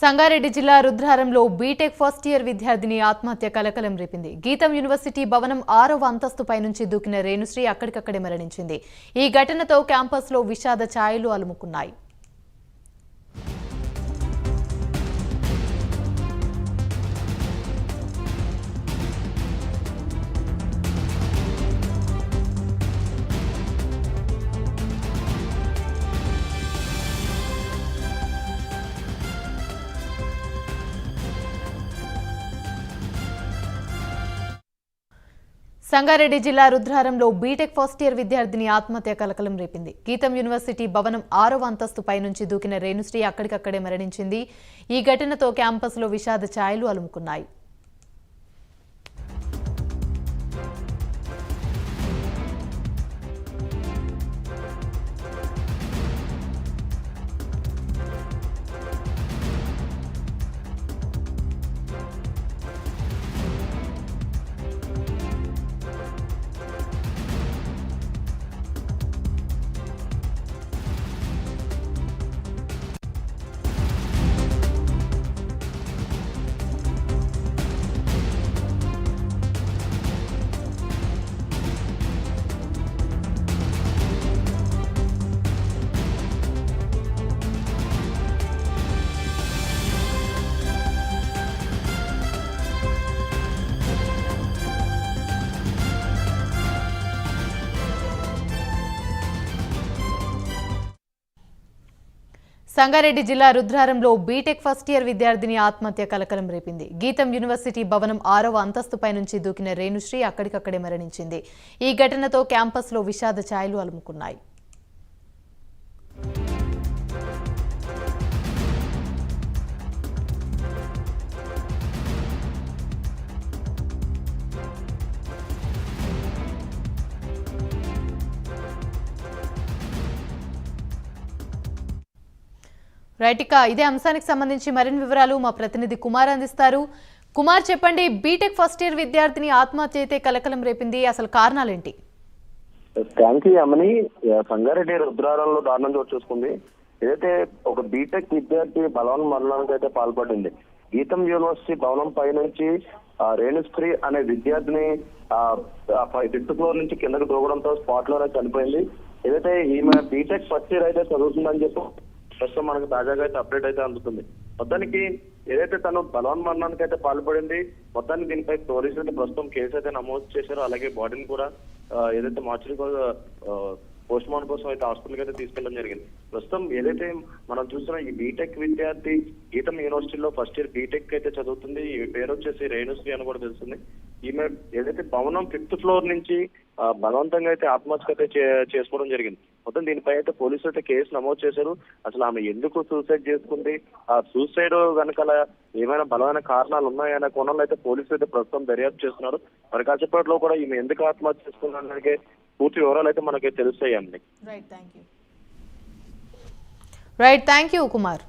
సంగారెడ్డి జిల్లా రుద్రారంలో BTech first year విద్యార్థిని ఆత్మహత్య కలకలం రేపింది. గీతం యూనివర్సిటీ భవనం 6వ అంతస్తుపై నుంచి దూకిన రేణుశ్రీ అక్కడికక్కడే మరణించింది. ఈ ఘటనతో క్యాంపస్లో విషాద ఛాయలు అలుముకున్నాయి. సంగారెడ్డి జిల్లా రుద్రారంలో బీటెక్ ఫస్ట్ ఇయర్ విద్యార్థిని ఆత్మహత్య కలకలం రేపింది. గీతం యూనివర్సిటీ భవనం 6వ అంతస్తుపై నుంచి దూకిన రేణుశ్రీ అక్కడికక్కడే మరణించింది. ఈ ఘటనతో క్యాంపస్లో విషాద ఛాయలు అలుముకున్నాయి. సంగారెడ్డి జిల్లా రుద్రారంలో బీటెక్ ఫస్ట్ ఇయర్ విద్యార్థిని ఆత్మహత్య కలకలం రేపింది. గీతం యూనివర్సిటీ భవనం 6వ అంతస్తుపై నుంచి దూకిన రేణుశ్రీ అక్కడికక్కడే మరణించింది. ఈ ఘటనతో క్యాంపస్లో విషాద ఛాయలు అలుముకున్నాయి. రైట్, ఇక ఇదే అంశానికి సంబంధించి మరిన్ని వివరాలు మా ప్రతినిధి కుమార్ అందిస్తారు. కుమార్, చెప్పండి, బీటెక్ ఫస్ట్ ఇయర్ విద్యార్థిని ఆత్మహత్య అయితే కలకలం రేపింది, అసలు కారణాలేంటి? థ్యాంక్ యూ అమ్మని. సంగారెడ్డి రుద్రారంలో దారుణం చోటు చూసుకుంది. ఏదైతే ఒక బీటెక్ విద్యార్థి బలవన్ మరణానికి అయితే పాల్పడింది. గీతం యూనివర్సిటీ భవనం పై నుంచి రేణుశ్రీ అనే విద్యార్థిని 5th ఫ్లోర్ నుంచి కిందకు దూకడంతో స్పాట్ లోనే చనిపోయింది. ఏదైతే ఈమె బీటెక్ ఫస్ట్ ఇయర్ అయితే చదువుతుందని చెప్పి ప్రస్తుతం మనకు తాజాగా అయితే అప్డేట్ అయితే అందుతుంది. మొత్తానికి ఏదైతే తను బలవన్ మరణానికి అయితే పాల్పడింది, మొత్తానికి దీనిపై పోలీసులు అయితే ప్రస్తుతం కేసు అయితే నమోదు చేశారు. అలాగే బాడీని కూడా ఏదైతే మార్చురీ పోస్ట్ మార్టం కోసం అయితే హాస్పిటల్కి అయితే తీసుకెళ్ళడం జరిగింది. ప్రస్తుతం ఏదైతే మనం చూస్తున్నాం, ఈ బీటెక్ విద్యార్థి గీతం యూనివర్సిటీలో ఫస్ట్ ఇయర్ బీటెక్ అయితే చదువుతుంది. ఈ పేరు వచ్చేసి రేణుశ్రీ అని కూడా తెలుస్తుంది. ఈమె ఏదైతే భవనం 5th ఫ్లోర్ నుంచి బలవంతంగా అయితే ఆత్మహత్య అయితే చేసుకోవడం జరిగింది. మొత్తం దీనిపై అయితే పోలీసులు అయితే కేసు నమోదు చేశారు. అసలు ఆమె ఎందుకు సూసైడ్ చేసుకుంది, ఆ సూసైడ్ వెనకాల ఏమైనా బలమైన కారణాలు ఉన్నాయనే కోణంలో అయితే పోలీసులు అయితే ప్రస్తుతం దర్యాప్తు చేస్తున్నారు. మరి కాసేపట్లో కూడా ఈమె ఎందుకు ఆత్మహత్య చేసుకున్నానికి పూర్తి వివరాలు అయితే మనకి తెలుస్తాయండి. Right, thank you Kumar.